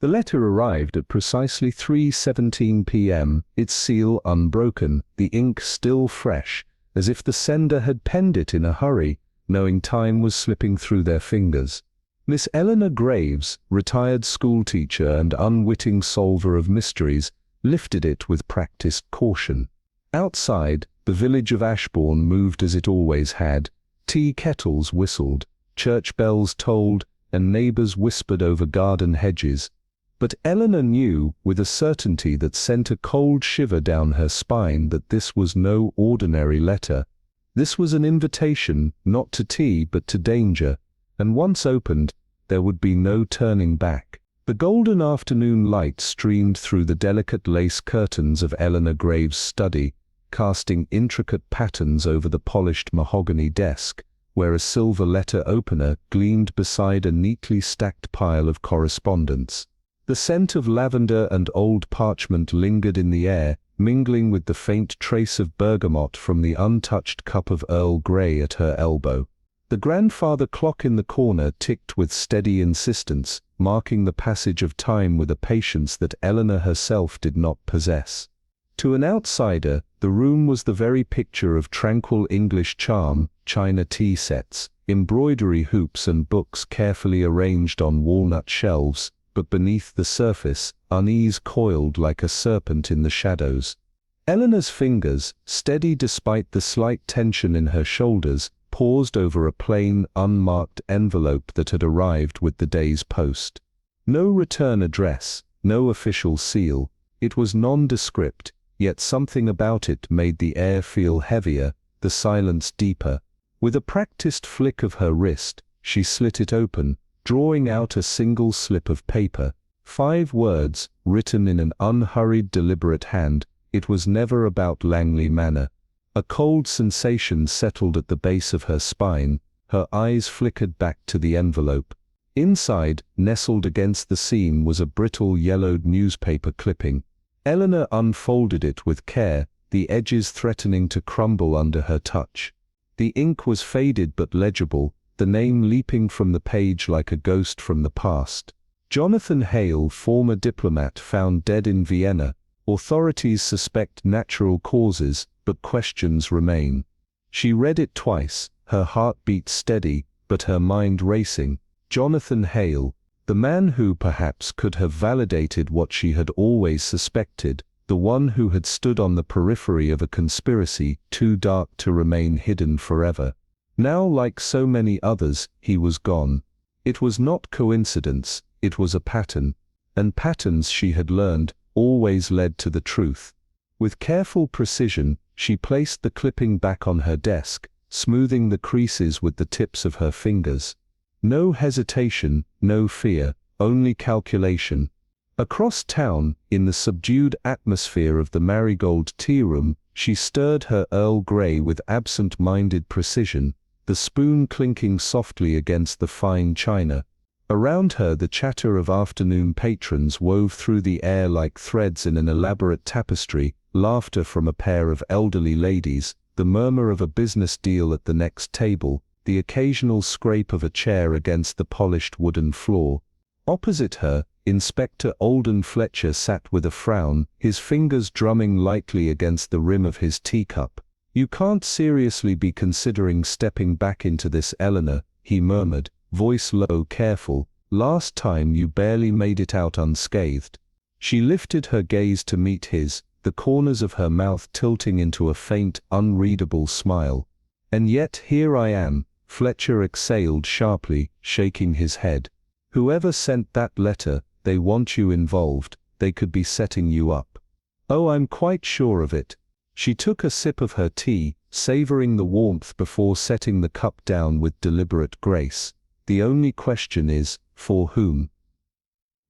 The letter arrived at precisely 3:17 p.m., its seal unbroken, the ink still fresh, as if the sender had penned it in a hurry, knowing time was slipping through their fingers. Miss Eleanor Graves, retired schoolteacher and unwitting solver of mysteries, lifted it with practiced caution. Outside, the village of Ashbourne moved as it always had. Tea kettles whistled, church bells tolled, and neighbors whispered over garden hedges. But Eleanor knew, with a certainty that sent a cold shiver down her spine, that this was no ordinary letter. This was an invitation, not to tea but to danger, and once opened, there would be no turning back. The golden afternoon light streamed through the delicate lace curtains of Eleanor Graves' study, casting intricate patterns over the polished mahogany desk, where a silver letter opener gleamed beside a neatly stacked pile of correspondence. The scent of lavender and old parchment lingered in the air, mingling with the faint trace of bergamot from the untouched cup of Earl Grey at her elbow. The grandfather clock in the corner ticked with steady insistence, marking the passage of time with a patience that Eleanor herself did not possess. To an outsider, the room was the very picture of tranquil English charm: china tea sets, embroidery hoops and books carefully arranged on walnut shelves, but beneath the surface, unease coiled like a serpent in the shadows. Eleanor's fingers, steady despite the slight tension in her shoulders, paused over a plain, unmarked envelope that had arrived with the day's post. No return address, no official seal. It was nondescript, yet something about it made the air feel heavier, the silence deeper. With a practiced flick of her wrist, she slit it open, drawing out a single slip of paper. 5 words, written in an unhurried, deliberate hand. It was never about Langley Manor. A cold sensation settled at the base of her spine. Her eyes flickered back to the envelope. Inside, nestled against the seam, was a brittle yellowed newspaper clipping. Eleanor unfolded it with care, the edges threatening to crumble under her touch. The ink was faded but legible, the name leaping from the page like a ghost from the past. Jonathan Hale, former diplomat, found dead in Vienna. Authorities suspect natural causes, but questions remain. She read it twice, her heartbeat steady, but her mind racing. Jonathan Hale, the man who perhaps could have validated what she had always suspected, the one who had stood on the periphery of a conspiracy too dark to remain hidden forever. Now, like so many others, he was gone. It was not coincidence, it was a pattern, and patterns, she had learned, always led to the truth. With careful precision, she placed the clipping back on her desk, smoothing the creases with the tips of her fingers. No hesitation, no fear, only calculation. Across town, in the subdued atmosphere of the Marigold tea room, she stirred her Earl Grey with absent-minded precision, the spoon clinking softly against the fine china. Around her the chatter of afternoon patrons wove through the air like threads in an elaborate tapestry, laughter from a pair of elderly ladies, the murmur of a business deal at the next table, the occasional scrape of a chair against the polished wooden floor. Opposite her, Inspector Alden Fletcher sat with a frown, his fingers drumming lightly against the rim of his teacup. "You can't seriously be considering stepping back into this, Eleanor," he murmured, voice low, careful. "Last time you barely made it out unscathed." She lifted her gaze to meet his, the corners of her mouth tilting into a faint, unreadable smile. "And yet here I am," Fletcher exhaled sharply, shaking his head. "Whoever sent that letter, they want you involved, they could be setting you up." "Oh, I'm quite sure of it." She took a sip of her tea, savoring the warmth before setting the cup down with deliberate grace. "The only question is, for whom?"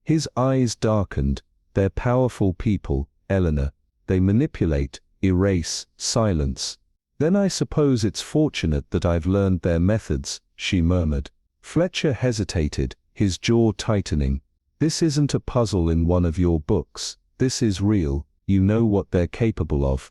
His eyes darkened. "They're powerful people, Eleanor. They manipulate, erase, silence." "Then I suppose it's fortunate that I've learned their methods," she murmured. Fletcher hesitated, his jaw tightening. "This isn't a puzzle in one of your books. This is real. You know what they're capable of."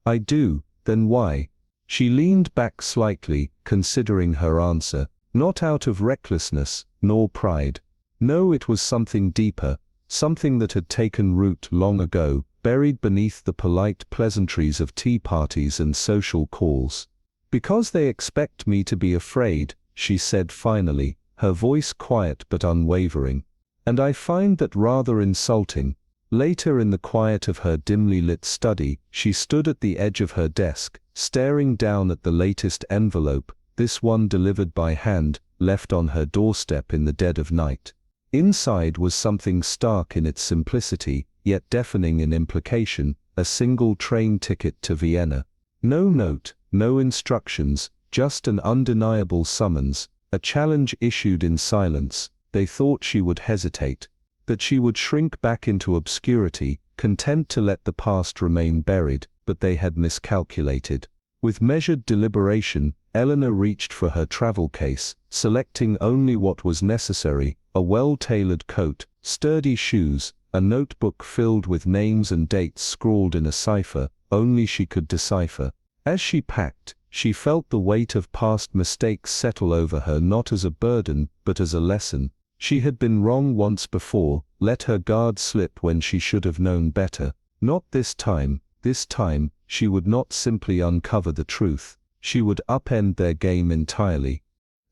"I do. Then why?" She leaned back slightly, considering her answer, not out of recklessness, nor pride. No, it was something deeper, something that had taken root long ago, buried beneath the polite pleasantries of tea parties and social calls. "Because they expect me to be afraid," she said finally, her voice quiet but unwavering. "And I find that rather insulting." Later, in the quiet of her dimly lit study, she stood at the edge of her desk, staring down at the latest envelope, this one delivered by hand, left on her doorstep in the dead of night. Inside was something stark in its simplicity, yet deafening in implication, a single train ticket to Vienna. No note, no instructions, just an undeniable summons, a challenge issued in silence. They thought she would hesitate, that she would shrink back into obscurity, content to let the past remain buried, but they had miscalculated. With measured deliberation, Eleanor reached for her travel case, selecting only what was necessary: a well-tailored coat, sturdy shoes, a notebook filled with names and dates scrawled in a cipher only she could decipher. As she packed, she felt the weight of past mistakes settle over her, not as a burden, but as a lesson. She had been wrong once before, let her guard slip when she should have known better. Not this time. This time, she would not simply uncover the truth, she would upend their game entirely.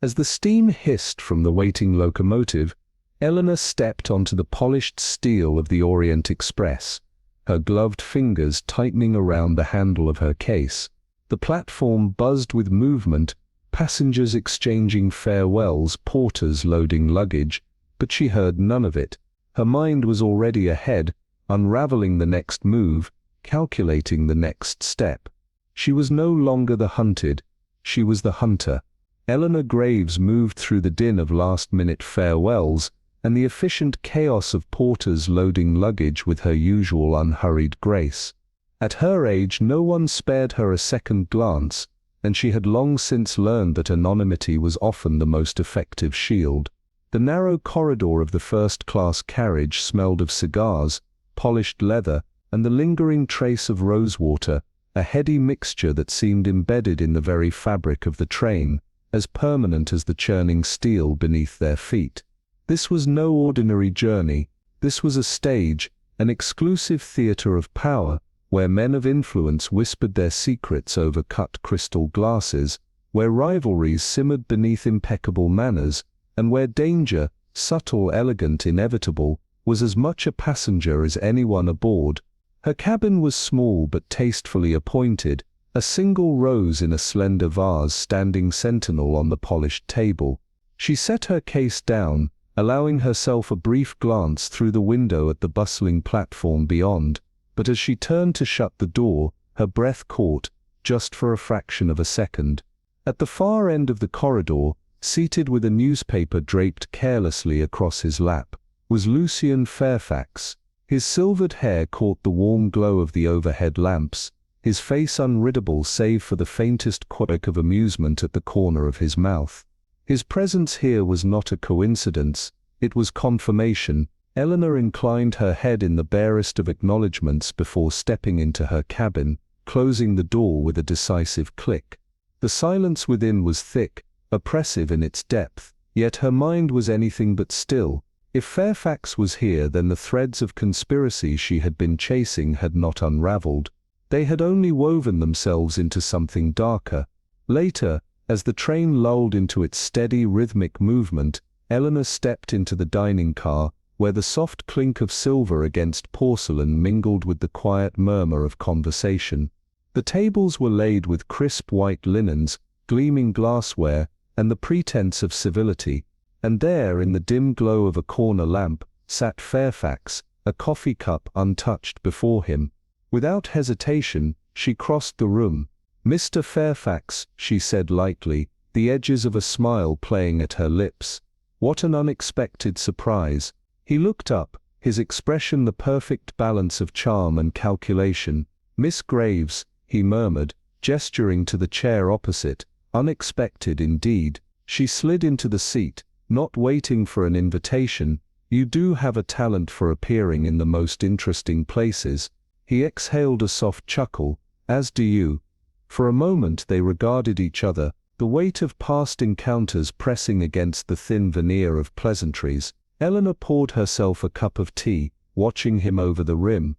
As the steam hissed from the waiting locomotive, Eleanor stepped onto the polished steel of the Orient Express, her gloved fingers tightening around the handle of her case. The platform buzzed with movement, passengers exchanging farewells, porters loading luggage, but she heard none of it. Her mind was already ahead, unraveling the next move, calculating the next step. She was no longer the hunted, she was the hunter. Eleanor Graves moved through the din of last-minute farewells and the efficient chaos of porters loading luggage with her usual unhurried grace. At her age, no one spared her a second glance, and she had long since learned that anonymity was often the most effective shield. The narrow corridor of the first-class carriage smelled of cigars, polished leather, and the lingering trace of rosewater, a heady mixture that seemed embedded in the very fabric of the train, as permanent as the churning steel beneath their feet. This was no ordinary journey. This was a stage, an exclusive theater of power, where men of influence whispered their secrets over cut crystal glasses, where rivalries simmered beneath impeccable manners, and where danger, subtle, elegant, inevitable, was as much a passenger as anyone aboard. Her cabin was small but tastefully appointed, a single rose in a slender vase standing sentinel on the polished table. She set her case down, allowing herself a brief glance through the window at the bustling platform beyond, but as she turned to shut the door, her breath caught, just for a fraction of a second. At the far end of the corridor, seated with a newspaper draped carelessly across his lap, was Lucian Fairfax. His silvered hair caught the warm glow of the overhead lamps, his face unreadable save for the faintest quirk of amusement at the corner of his mouth. His presence here was not a coincidence, it was confirmation. Eleanor inclined her head in the barest of acknowledgments before stepping into her cabin, closing the door with a decisive click. The silence within was thick, oppressive in its depth, yet her mind was anything but still. If Fairfax was here, then the threads of conspiracy she had been chasing had not unraveled. They had only woven themselves into something darker. Later, as the train lulled into its steady, rhythmic movement, Eleanor stepped into the dining car, where the soft clink of silver against porcelain mingled with the quiet murmur of conversation. The tables were laid with crisp white linens, gleaming glassware, and the pretense of civility. And there, in the dim glow of a corner lamp, sat Fairfax, a coffee cup untouched before him. Without hesitation, she crossed the room. "Mr. Fairfax," she said lightly, the edges of a smile playing at her lips. What an unexpected surprise! He looked up, his expression the perfect balance of charm and calculation. "Miss Graves," he murmured, gesturing to the chair opposite. Unexpected indeed. She slid into the seat, not waiting for an invitation. "You do have a talent for appearing in the most interesting places." He exhaled a soft chuckle. "As do you." For a moment they regarded each other, the weight of past encounters pressing against the thin veneer of pleasantries. Eleanor poured herself a cup of tea, watching him over the rim.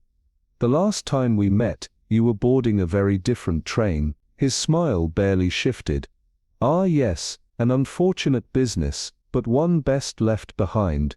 "The last time we met, you were boarding a very different train." His smile barely shifted. "Ah yes, an unfortunate business, but one best left behind."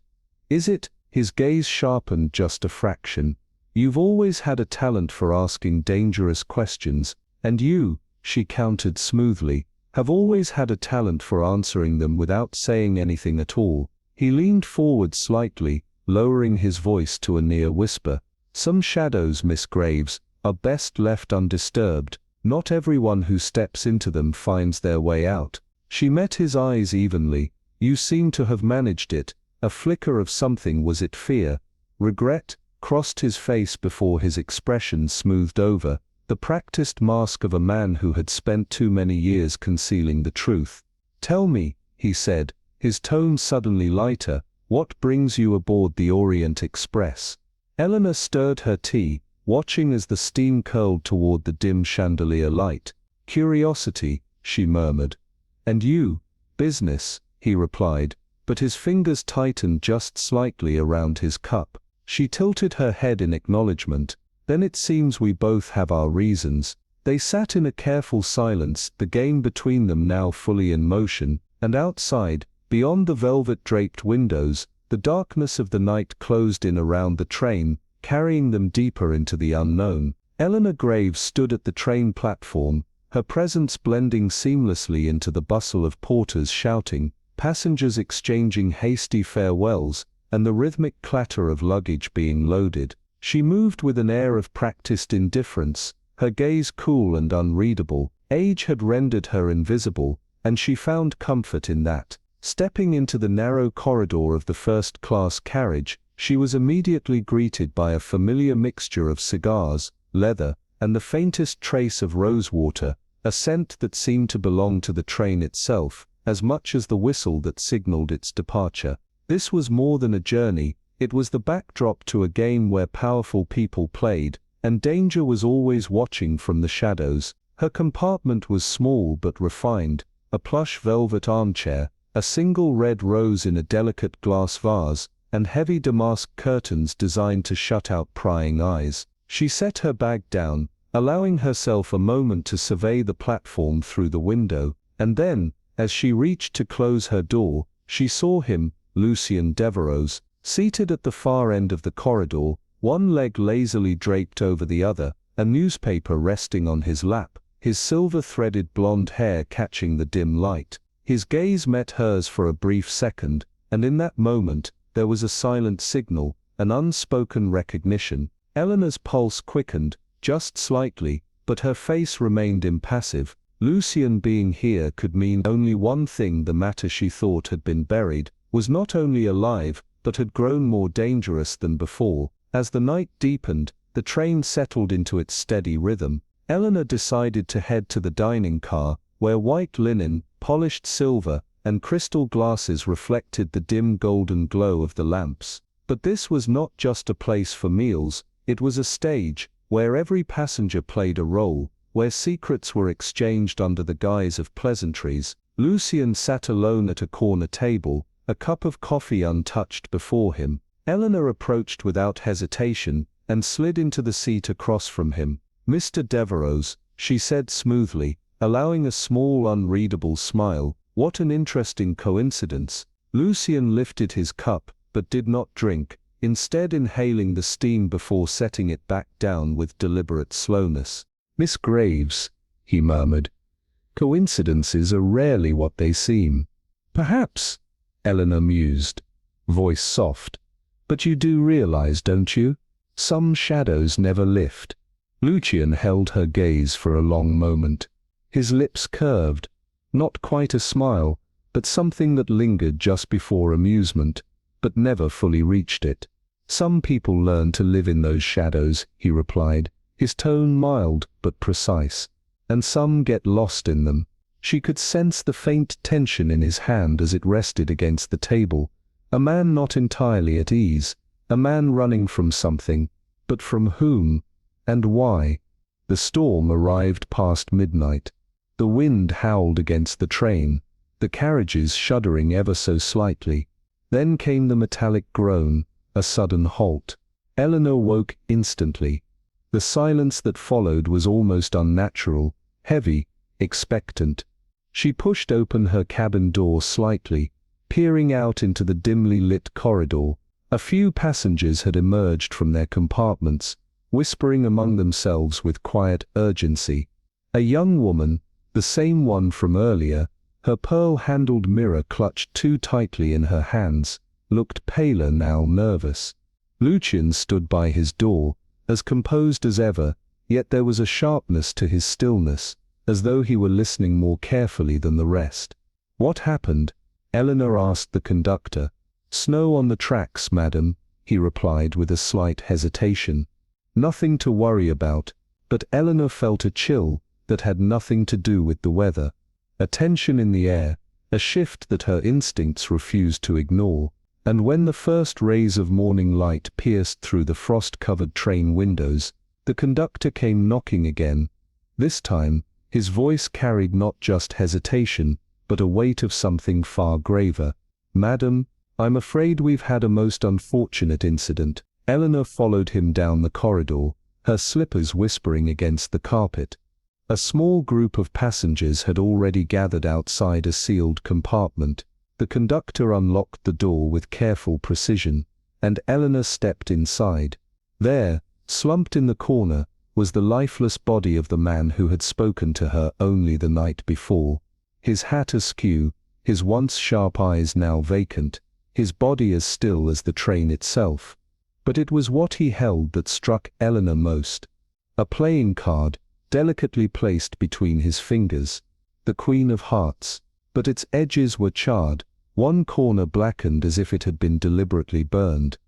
"Is it?" His gaze sharpened just a fraction. "You've always had a talent for asking dangerous questions, and you," she countered smoothly, "have always had a talent for answering them without saying anything at all." He leaned forward slightly, lowering his voice to a near whisper. "Some shadows, Miss Graves, are best left undisturbed. Not everyone who steps into them finds their way out." She met his eyes evenly. "You seem to have managed it." A flicker of something, was it fear, regret, crossed his face before his expression smoothed over, the practiced mask of a man who had spent too many years concealing the truth. "Tell me," he said, his tone suddenly lighter, "what brings you aboard the Orient Express?" Eleanor stirred her tea, watching as the steam curled toward the dim chandelier light. "Curiosity," she murmured. "And you?" "Business," he replied, but his fingers tightened just slightly around his cup. She tilted her head in acknowledgement. "Then it seems we both have our reasons." They sat in a careful silence, the game between them now fully in motion, and outside, beyond the velvet-draped windows, the darkness of the night closed in around the train, carrying them deeper into the unknown. Eleanor Graves stood at the train platform, her presence blending seamlessly into the bustle of porters shouting, passengers exchanging hasty farewells, and the rhythmic clatter of luggage being loaded. She moved with an air of practiced indifference, her gaze cool and unreadable. Age had rendered her invisible, and she found comfort in that. Stepping into the narrow corridor of the first-class carriage, she was immediately greeted by a familiar mixture of cigars, leather, and the faintest trace of rosewater, a scent that seemed to belong to the train itself, as much as the whistle that signaled its departure. This was more than a journey, it was the backdrop to a game where powerful people played, and danger was always watching from the shadows. Her compartment was small but refined, a plush velvet armchair, a single red rose in a delicate glass vase, and heavy damask curtains designed to shut out prying eyes. She set her bag down, allowing herself a moment to survey the platform through the window, and then, as she reached to close her door, she saw him, Lucien Devereux, seated at the far end of the corridor, one leg lazily draped over the other, a newspaper resting on his lap, his silver-threaded blonde hair catching the dim light. His gaze met hers for a brief second, and in that moment, there was a silent signal, an unspoken recognition. Eleanor's pulse quickened, just slightly, but her face remained impassive. Lucien being here could mean only one thing: the matter she thought had been buried was not only alive, but had grown more dangerous than before. As the night deepened, the train settled into its steady rhythm. Eleanor decided to head to the dining car, where white linen, polished silver, and crystal glasses reflected the dim golden glow of the lamps. But this was not just a place for meals, it was a stage, where every passenger played a role, where secrets were exchanged under the guise of pleasantries. Lucien sat alone at a corner table, a cup of coffee untouched before him. Eleanor approached without hesitation, and slid into the seat across from him. "Mr. Devereux," she said smoothly, allowing a small unreadable smile, "what an interesting coincidence." Lucien lifted his cup, but did not drink, instead inhaling the steam before setting it back down with deliberate slowness. "Miss Graves," he murmured, "coincidences are rarely what they seem." "Perhaps," Eleanor mused, voice soft, "but you do realize, don't you? Some shadows never lift." Lucien held her gaze for a long moment. His lips curved, not quite a smile, but something that lingered just before amusement, but never fully reached it. "Some people learn to live in those shadows," he replied, his tone mild but precise, "and some get lost in them." She could sense the faint tension in his hand as it rested against the table. A man not entirely at ease, a man running from something, but from whom, and why? The storm arrived past midnight. The wind howled against the train, the carriages shuddering ever so slightly. Then came the metallic groan, a sudden halt. Eleanor woke instantly. The silence that followed was almost unnatural, heavy, expectant. She pushed open her cabin door slightly, peering out into the dimly lit corridor. A few passengers had emerged from their compartments, whispering among themselves with quiet urgency. A young woman, the same one from earlier, her pearl-handled mirror clutched too tightly in her hands, looked paler now, nervous. Lucian stood by his door, as composed as ever, yet there was a sharpness to his stillness, as though he were listening more carefully than the rest. "What happened?" Eleanor asked the conductor. "Snow on the tracks, madam," he replied with a slight hesitation. Nothing to worry about, but Eleanor felt a chill that had nothing to do with the weather. A tension in the air, a shift that her instincts refused to ignore, and when the first rays of morning light pierced through the frost-covered train windows, the conductor came knocking again. This time, his voice carried not just hesitation, but a weight of something far graver. "Madam, I'm afraid we've had a most unfortunate incident." Eleanor followed him down the corridor, her slippers whispering against the carpet. A small group of passengers had already gathered outside a sealed compartment. The conductor unlocked the door with careful precision, and Eleanor stepped inside. There, slumped in the corner, was the lifeless body of the man who had spoken to her only the night before. His hat askew, his once sharp eyes now vacant, his body as still as the train itself. But it was what he held that struck Eleanor most. A playing card, delicately placed between his fingers, the Queen of Hearts, but its edges were charred, one corner blackened as if it had been deliberately burned.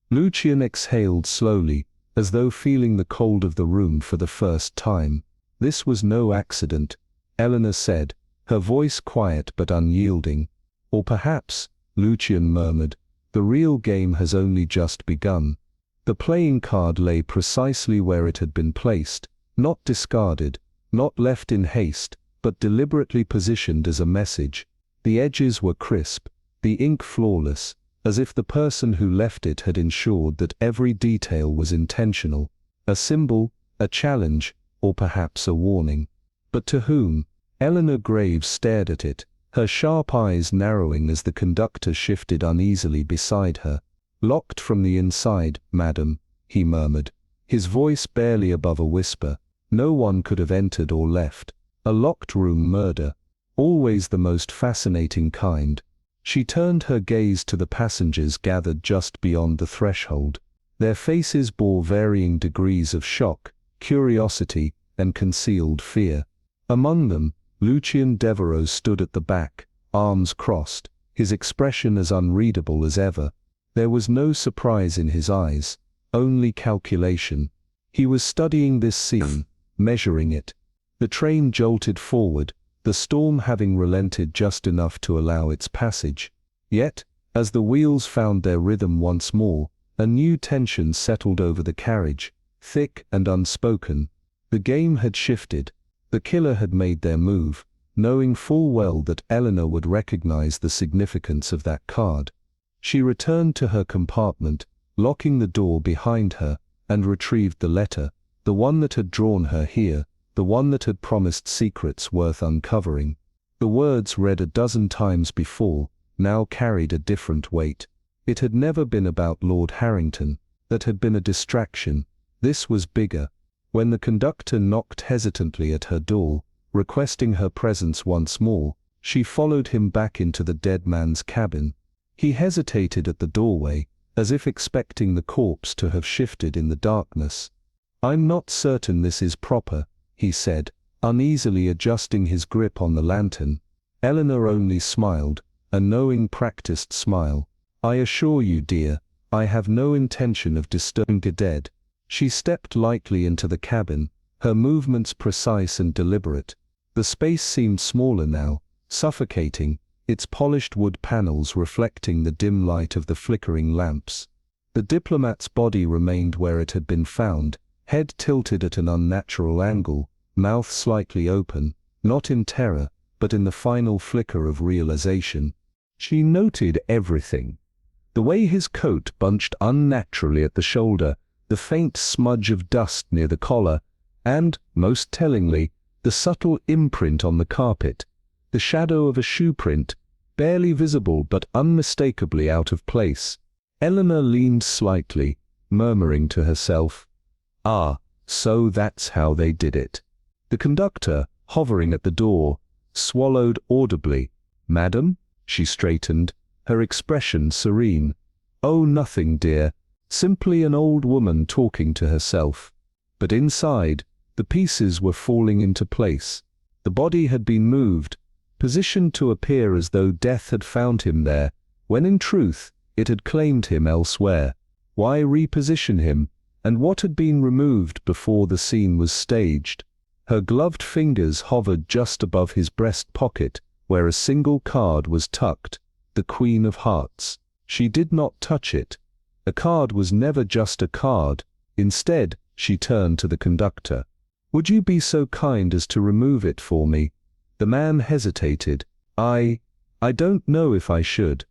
Lucian exhaled slowly, as though feeling the cold of the room for the first time. "This was no accident," Eleanor said, her voice quiet but unyielding. "Or perhaps," Lucian murmured, "the real game has only just begun." The playing card lay precisely where it had been placed, not discarded, not left in haste, but deliberately positioned as a message. The edges were crisp, the ink flawless, as if the person who left it had ensured that every detail was intentional. A symbol, a challenge, or perhaps a warning. But to whom? Eleanor Graves stared at it, her sharp eyes narrowing as the conductor shifted uneasily beside her. "Locked from the inside, madam," he murmured, his voice barely above a whisper. "No one could have entered or left. A locked room murder. Always the most fascinating kind." She turned her gaze to the passengers gathered just beyond the threshold. Their faces bore varying degrees of shock, curiosity, and concealed fear. Among them, Lucian Devereux stood at the back, arms crossed, his expression as unreadable as ever. There was no surprise in his eyes, only calculation. He was studying this scene, measuring it. The train jolted forward, the storm having relented just enough to allow its passage. Yet, as the wheels found their rhythm once more, a new tension settled over the carriage, thick and unspoken. The game had shifted. The killer had made their move, knowing full well that Eleanor would recognize the significance of that card. She returned to her compartment, locking the door behind her, and retrieved the letter, the one that had drawn her here, the one that had promised secrets worth uncovering. The words read a dozen times before, now carried a different weight. It had never been about Lord Harrington. That had been a distraction. This was bigger. When the conductor knocked hesitantly at her door, requesting her presence once more, she followed him back into the dead man's cabin. He hesitated at the doorway, as if expecting the corpse to have shifted in the darkness. "I'm not certain this is proper," he said, uneasily adjusting his grip on the lantern. Eleanor only smiled, a knowing, practiced smile. "I assure you, dear, I have no intention of disturbing the dead." She stepped lightly into the cabin, her movements precise and deliberate. The space seemed smaller now, suffocating, its polished wood panels reflecting the dim light of the flickering lamps. The diplomat's body remained where it had been found, head tilted at an unnatural angle, mouth slightly open, not in terror, but in the final flicker of realization. She noted everything. The way his coat bunched unnaturally at the shoulder, the faint smudge of dust near the collar, and, most tellingly, the subtle imprint on the carpet, the shadow of a shoe print, barely visible but unmistakably out of place. Eleanor leaned slightly, murmuring to herself, "Ah, so that's how they did it." The conductor, hovering at the door, swallowed audibly. "Madam?" She straightened, her expression serene. "Oh, nothing, dear. Simply an old woman talking to herself." But inside, the pieces were falling into place. The body had been moved, positioned to appear as though death had found him there, when in truth it had claimed him elsewhere. Why reposition him, and what had been removed before the scene was staged? Her gloved fingers hovered just above his breast pocket, where a single card was tucked, the Queen of Hearts. She did not touch it. A card was never just a card. Instead, she turned to the conductor. "Would you be so kind as to remove it for me?" The man hesitated. I don't know if I should."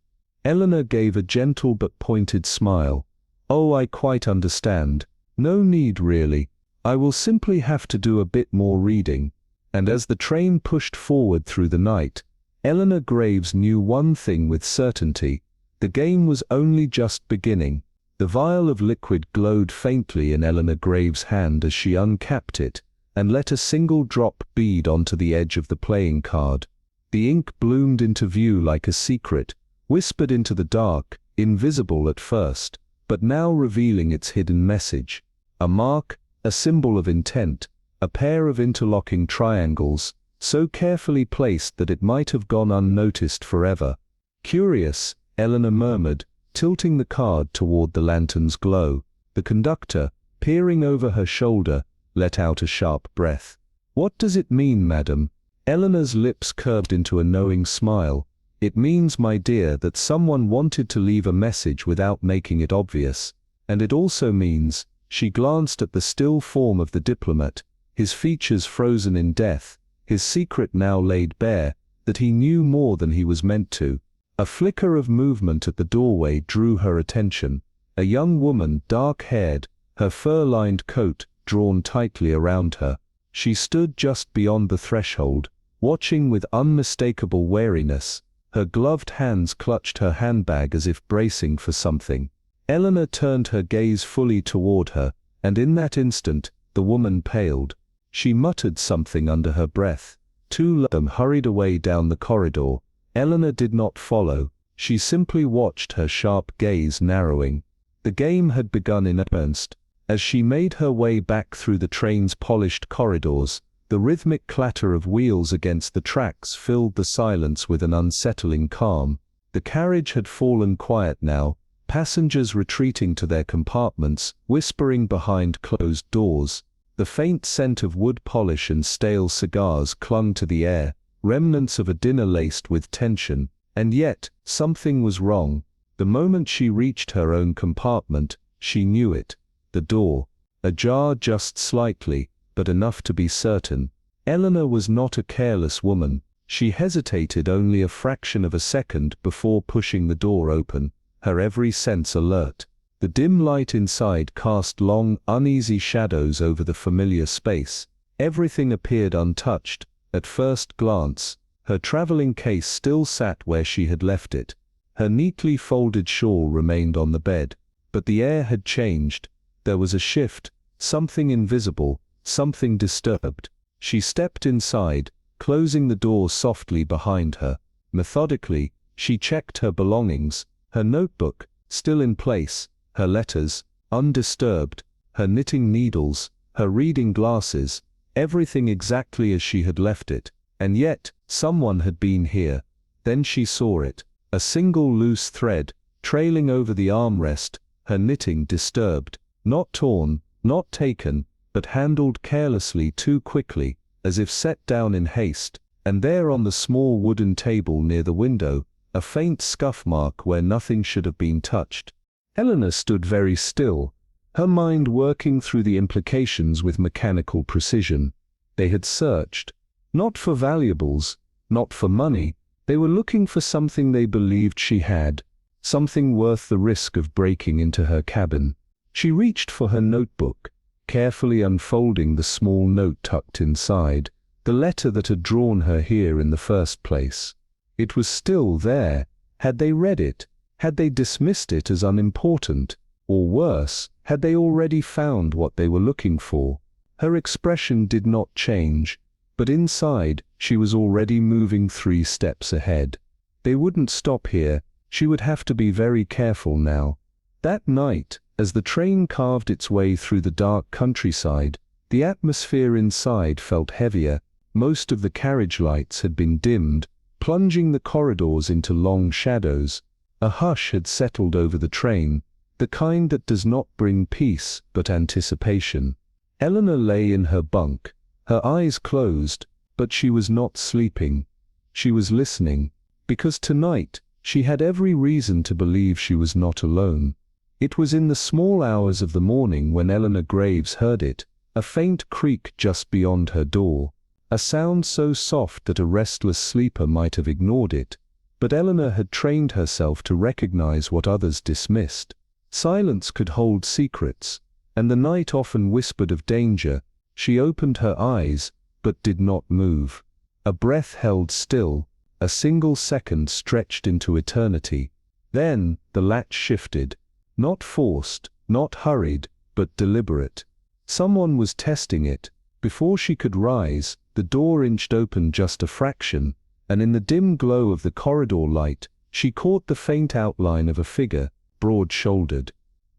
Eleanor gave a gentle but pointed smile. "Oh, I quite understand. No need really. I will simply have to do a bit more reading." And as the train pushed forward through the night, Eleanor Graves knew one thing with certainty: the game was only just beginning. The vial of liquid glowed faintly in Eleanor Graves' hand as she uncapped it, and let a single drop bead onto the edge of the playing card. The ink bloomed into view like a secret, whispered into the dark, invisible at first, but now revealing its hidden message. A mark, a symbol of intent, a pair of interlocking triangles, so carefully placed that it might have gone unnoticed forever. "Curious," Eleanor murmured, tilting the card toward the lantern's glow. The conductor, peering over her shoulder, let out a sharp breath. "What does it mean, madam?" Eleanor's lips curved into a knowing smile. "It means, my dear, that someone wanted to leave a message without making it obvious. And it also means," she glanced at the still form of the diplomat, his features frozen in death, his secret now laid bare, "that he knew more than he was meant to." A flicker of movement at the doorway drew her attention. A young woman, dark-haired, her fur-lined coat drawn tightly around her. She stood just beyond the threshold, watching with unmistakable wariness. Her gloved hands clutched her handbag as if bracing for something. Eleanor turned her gaze fully toward her, and in that instant, the woman paled. She muttered something under her breath. Two of them hurried away down the corridor. Eleanor did not follow. She simply watched, her sharp gaze narrowing. The game had begun in earnest. As she made her way back through the train's polished corridors, the rhythmic clatter of wheels against the tracks filled the silence with an unsettling calm. The carriage had fallen quiet now, passengers retreating to their compartments, whispering behind closed doors. The faint scent of wood polish and stale cigars clung to the air, remnants of a dinner laced with tension. And yet, something was wrong. The moment she reached her own compartment, she knew it. The door, ajar just slightly, but enough to be certain. Eleanor was not a careless woman. She hesitated only a fraction of a second before pushing the door open, her every sense alert. The dim light inside cast long, uneasy shadows over the familiar space. Everything appeared untouched. At first glance, her traveling case still sat where she had left it. Her neatly folded shawl remained on the bed. But the air had changed. There was a shift, something invisible, something disturbed. She stepped inside, closing the door softly behind her. Methodically, she checked her belongings, her notebook, still in place, her letters, undisturbed, her knitting needles, her reading glasses, everything exactly as she had left it. And yet, someone had been here. Then she saw it, a single loose thread, trailing over the armrest, her knitting disturbed. Not torn, not taken, but handled carelessly too quickly, as if set down in haste. And there on the small wooden table near the window, a faint scuff mark where nothing should have been touched. Eleanor stood very still, her mind working through the implications with mechanical precision. They had searched, not for valuables, not for money. They were looking for something they believed she had, something worth the risk of breaking into her cabin. She reached for her notebook, carefully unfolding the small note tucked inside, the letter that had drawn her here in the first place. It was still there. Had they read it? Had they dismissed it as unimportant? Or worse, had they already found what they were looking for? Her expression did not change, but inside she was already moving 3 steps ahead. They wouldn't stop here. She would have to be very careful now. That night, as the train carved its way through the dark countryside, the atmosphere inside felt heavier. Most of the carriage lights had been dimmed, plunging the corridors into long shadows. A hush had settled over the train, the kind that does not bring peace but anticipation. Eleanor lay in her bunk, her eyes closed, but she was not sleeping. She was listening, because tonight she had every reason to believe she was not alone. It was in the small hours of the morning when Eleanor Graves heard it, a faint creak just beyond her door, a sound so soft that a restless sleeper might have ignored it. But Eleanor had trained herself to recognize what others dismissed. Silence could hold secrets, and the night often whispered of danger. She opened her eyes, but did not move. A breath held still, a single second stretched into eternity. Then the latch shifted. Not forced, not hurried, but deliberate. Someone was testing it. Before she could rise, the door inched open just a fraction, and in the dim glow of the corridor light, she caught the faint outline of a figure, broad-shouldered.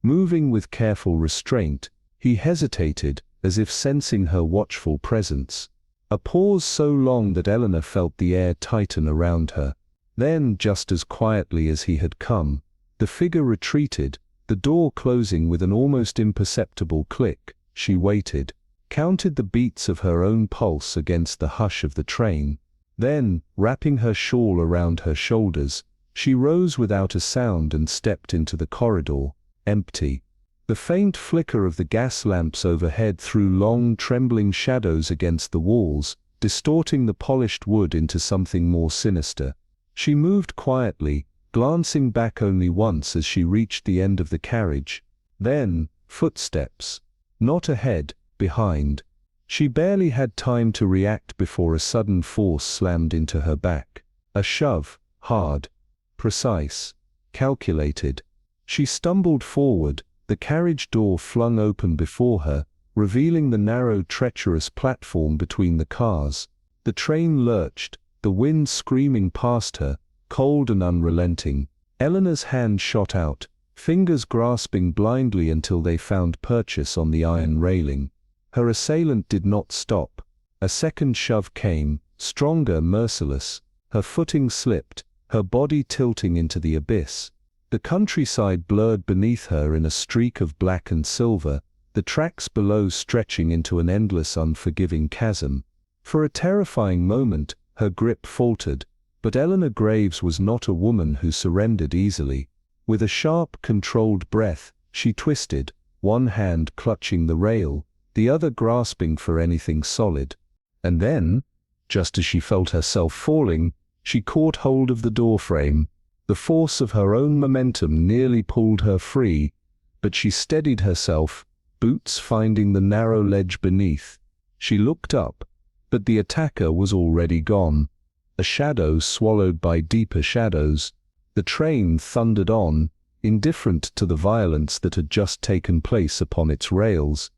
Moving with careful restraint, he hesitated, as if sensing her watchful presence. A pause so long that Eleanor felt the air tighten around her. Then, just as quietly as he had come, the figure retreated, the door closing with an almost imperceptible click. She waited, counted the beats of her own pulse against the hush of the train. Then, wrapping her shawl around her shoulders, she rose without a sound and stepped into the corridor, empty. The faint flicker of the gas lamps overhead threw long, trembling shadows against the walls, distorting the polished wood into something more sinister. She moved quietly, glancing back only once as she reached the end of the carriage. Then, footsteps. Not ahead, behind. She barely had time to react before a sudden force slammed into her back. A shove, hard, precise, calculated. She stumbled forward, the carriage door flung open before her, revealing the narrow, treacherous platform between the cars. The train lurched, the wind screaming past her, cold and unrelenting. Eleanor's hand shot out, fingers grasping blindly until they found purchase on the iron railing. Her assailant did not stop. A second shove came, stronger, merciless. Her footing slipped, her body tilting into the abyss. The countryside blurred beneath her in a streak of black and silver, the tracks below stretching into an endless, unforgiving chasm. For a terrifying moment, her grip faltered, but Eleanor Graves was not a woman who surrendered easily. With a sharp, controlled breath, she twisted, one hand clutching the rail, the other grasping for anything solid. And then, just as she felt herself falling, she caught hold of the doorframe. The force of her own momentum nearly pulled her free, but she steadied herself, boots finding the narrow ledge beneath. She looked up, but the attacker was already gone. A shadow swallowed by deeper shadows. The train thundered on, indifferent to the violence that had just taken place upon its rails.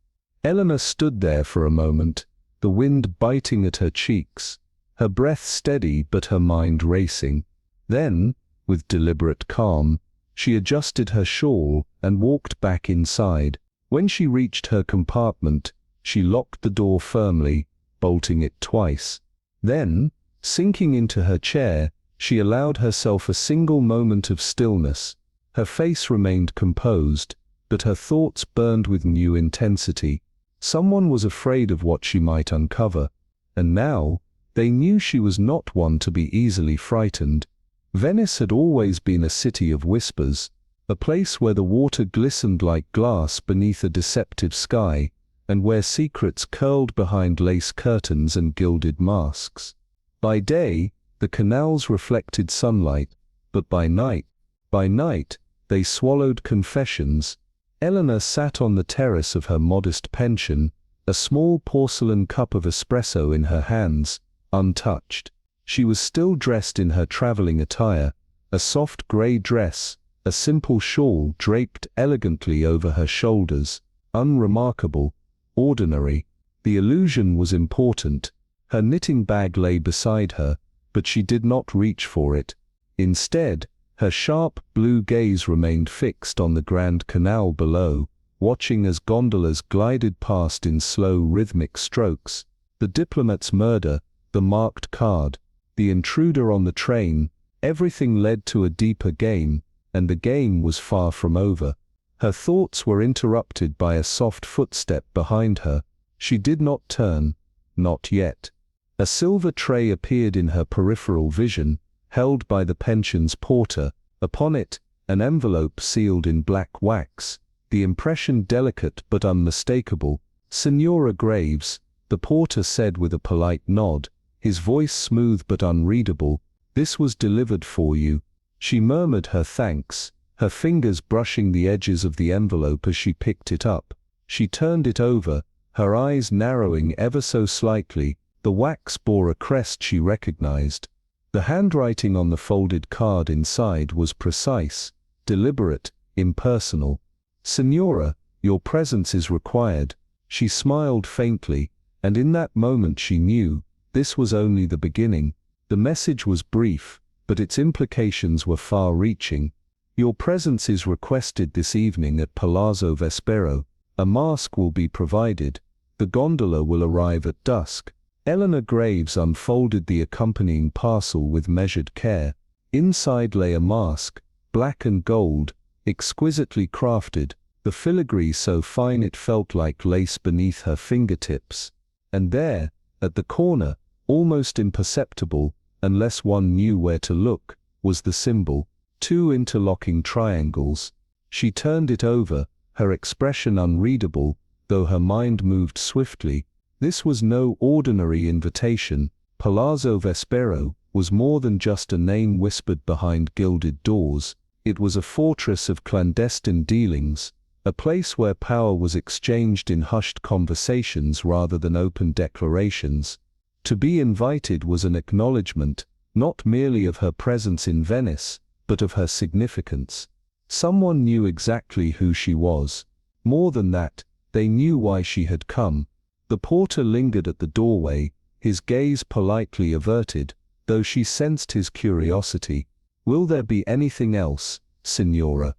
Eleanor stood there for a moment, the wind biting at her cheeks, her breath steady but her mind racing. Then, with deliberate calm, she adjusted her shawl and walked back inside. When she reached her compartment, she locked the door firmly, bolting it twice. Then, sinking into her chair, she allowed herself a single moment of stillness. Her face remained composed, but her thoughts burned with new intensity. Someone was afraid of what she might uncover, and now, they knew she was not one to be easily frightened. Venice had always been a city of whispers, a place where the water glistened like glass beneath a deceptive sky, and where secrets curled behind lace curtains and gilded masks. By day, the canals reflected sunlight, but by night, By night, they swallowed confessions. Eleanor sat on the terrace of her modest pension, a small porcelain cup of espresso in her hands, untouched. She was still dressed in her traveling attire, a soft grey dress, a simple shawl draped elegantly over her shoulders, unremarkable, ordinary. The illusion was important. Her knitting bag lay beside her, but she did not reach for it. Instead, her sharp blue gaze remained fixed on the Grand Canal below, watching as gondolas glided past in slow rhythmic strokes. The diplomat's murder, the marked card, the intruder on the train, everything led to a deeper game, and the game was far from over. Her thoughts were interrupted by a soft footstep behind her. She did not turn, not yet. A silver tray appeared in her peripheral vision, held by the pension's porter. Upon it, an envelope sealed in black wax, the impression delicate but unmistakable. "Signora Graves," the porter said with a polite nod, his voice smooth but unreadable, "this was delivered for you." She murmured her thanks, her fingers brushing the edges of the envelope as she picked it up. She turned it over, her eyes narrowing ever so slightly. The wax bore a crest she recognized. The handwriting on the folded card inside was precise, deliberate, impersonal. "Signora, your presence is required." She smiled faintly, and in that moment she knew this was only the beginning. The message was brief, but its implications were far-reaching. "Your presence is requested this evening at Palazzo Vespero. A mask will be provided. The gondola will arrive at dusk." Eleanor Graves unfolded the accompanying parcel with measured care. Inside lay a mask, black and gold, exquisitely crafted, the filigree so fine it felt like lace beneath her fingertips. And there, at the corner, almost imperceptible, unless one knew where to look, was the symbol, two interlocking triangles. She turned it over, her expression unreadable, though her mind moved swiftly. This was no ordinary invitation. Palazzo Vespero was more than just a name whispered behind gilded doors. It was a fortress of clandestine dealings, a place where power was exchanged in hushed conversations rather than open declarations. To be invited was an acknowledgement, not merely of her presence in Venice, but of her significance. Someone knew exactly who she was. More than that, they knew why she had come. The porter lingered at the doorway, his gaze politely averted, though she sensed his curiosity. "Will there be anything else, Signora?"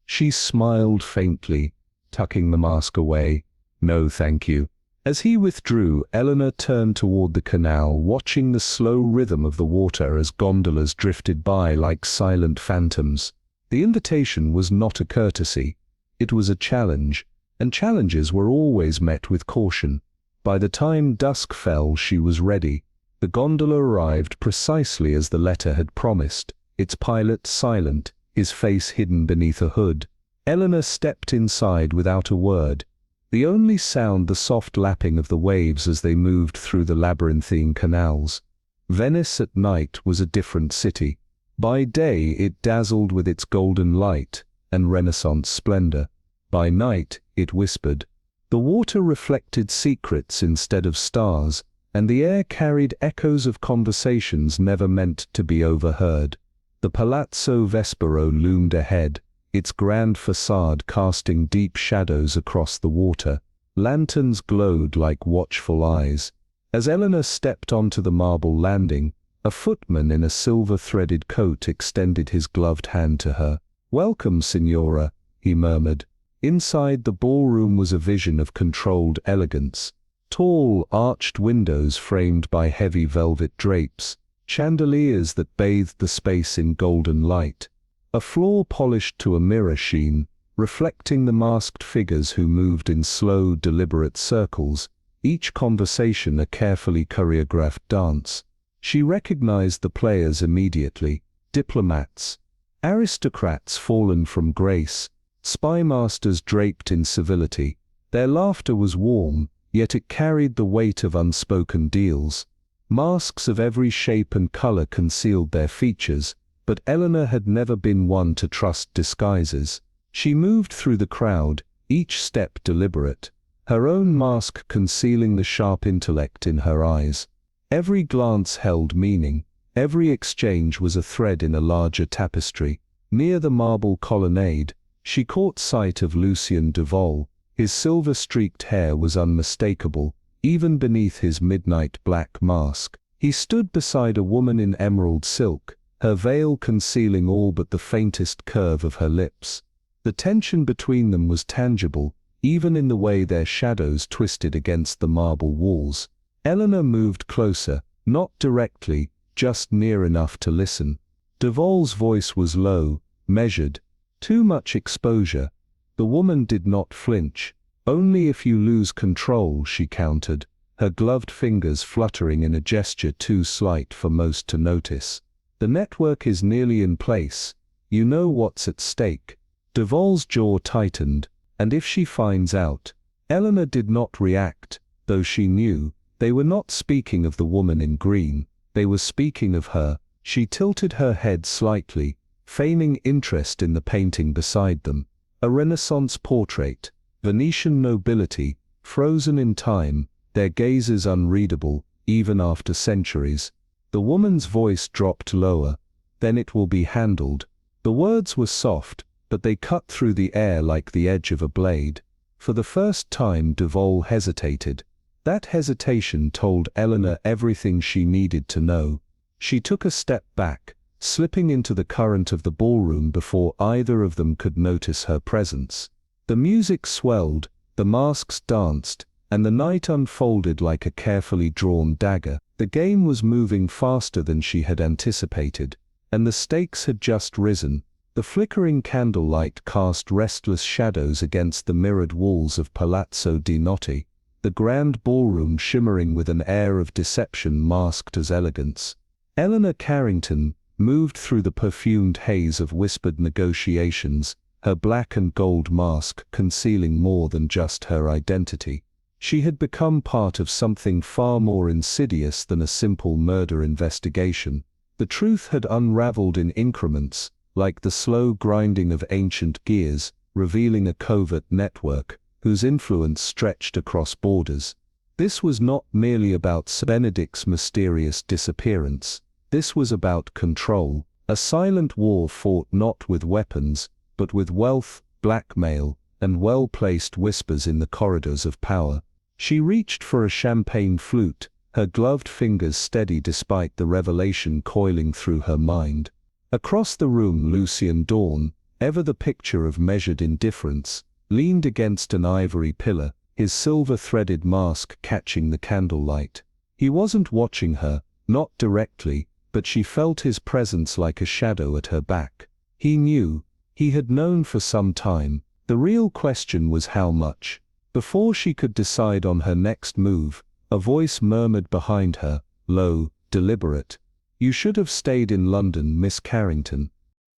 She smiled faintly, tucking the mask away. "No, thank you." As he withdrew, Eleanor turned toward the canal, watching the slow rhythm of the water as gondolas drifted by like silent phantoms. The invitation was not a courtesy. It was a challenge, and challenges were always met with caution. By the time dusk fell, she was ready. The gondola arrived precisely as the letter had promised, its pilot silent, his face hidden beneath a hood. Eleanor stepped inside without a word, the only sound the soft lapping of the waves as they moved through the labyrinthine canals. Venice at night was a different city. By day it dazzled with its golden light and Renaissance splendor. By night it whispered. The water reflected secrets instead of stars, and the air carried echoes of conversations never meant to be overheard. The Palazzo Vespero loomed ahead, its grand facade casting deep shadows across the water. Lanterns glowed like watchful eyes. As Eleanor stepped onto the marble landing, a footman in a silver-threaded coat extended his gloved hand to her. "Welcome, Signora," he murmured. Inside the ballroom was a vision of controlled elegance. Tall, arched windows framed by heavy velvet drapes, chandeliers that bathed the space in golden light, a floor polished to a mirror sheen, reflecting the masked figures who moved in slow, deliberate circles, each conversation a carefully choreographed dance. She recognized the players immediately: diplomats, aristocrats fallen from grace, spy masters draped in civility. Their laughter was warm, yet it carried the weight of unspoken deals. Masks of every shape and color concealed their features, but Eleanor had never been one to trust disguises. She moved through the crowd, each step deliberate, her own mask concealing the sharp intellect in her eyes. Every glance held meaning, every exchange was a thread in a larger tapestry. Near the marble colonnade, she caught sight of Lucien Duval. His silver-streaked hair was unmistakable, even beneath his midnight black mask. He stood beside a woman in emerald silk, her veil concealing all but the faintest curve of her lips. The tension between them was tangible, even in the way their shadows twisted against the marble walls. Eleanor moved closer, not directly, just near enough to listen. Duval's voice was low, measured. Too much exposure. The woman did not flinch. "Only if you lose control," she countered, her gloved fingers fluttering in a gesture too slight for most to notice. "The network is nearly in place. You know what's at stake." Duval's jaw tightened. "And if she finds out?" Eleanor did not react, though she knew. They were not speaking of the woman in green. They were speaking of her. She tilted her head slightly, feigning interest in the painting beside them. A Renaissance portrait, Venetian nobility, frozen in time, their gazes unreadable, even after centuries. The woman's voice dropped lower. "Then it will be handled." The words were soft, but they cut through the air like the edge of a blade. For the first time Duval hesitated. That hesitation told Eleanor everything she needed to know. She took a step back, slipping into the current of the ballroom before either of them could notice her presence. The music swelled, the masks danced, and the night unfolded like a carefully drawn dagger. The game was moving faster than she had anticipated, and the stakes had just risen. The flickering candlelight cast restless shadows against the mirrored walls of Palazzo di Notte, the grand ballroom shimmering with an air of deception masked as elegance. Eleanor Carrington moved through the perfumed haze of whispered negotiations, her black and gold mask concealing more than just her identity. She had become part of something far more insidious than a simple murder investigation. The truth had unraveled in increments, like the slow grinding of ancient gears, revealing a covert network, whose influence stretched across borders. This was not merely about Benedict's mysterious disappearance. This was about control, a silent war fought not with weapons, but with wealth, blackmail, and well-placed whispers in the corridors of power. She reached for a champagne flute, her gloved fingers steady despite the revelation coiling through her mind. Across the room Lucien Dawn, ever the picture of measured indifference, leaned against an ivory pillar, his silver-threaded mask catching the candlelight. He wasn't watching her, not directly, but she felt his presence like a shadow at her back. He knew. He had known for some time. The real question was how much. Before she could decide on her next move, a voice murmured behind her, low, deliberate. "You should have stayed in London, Miss Carrington."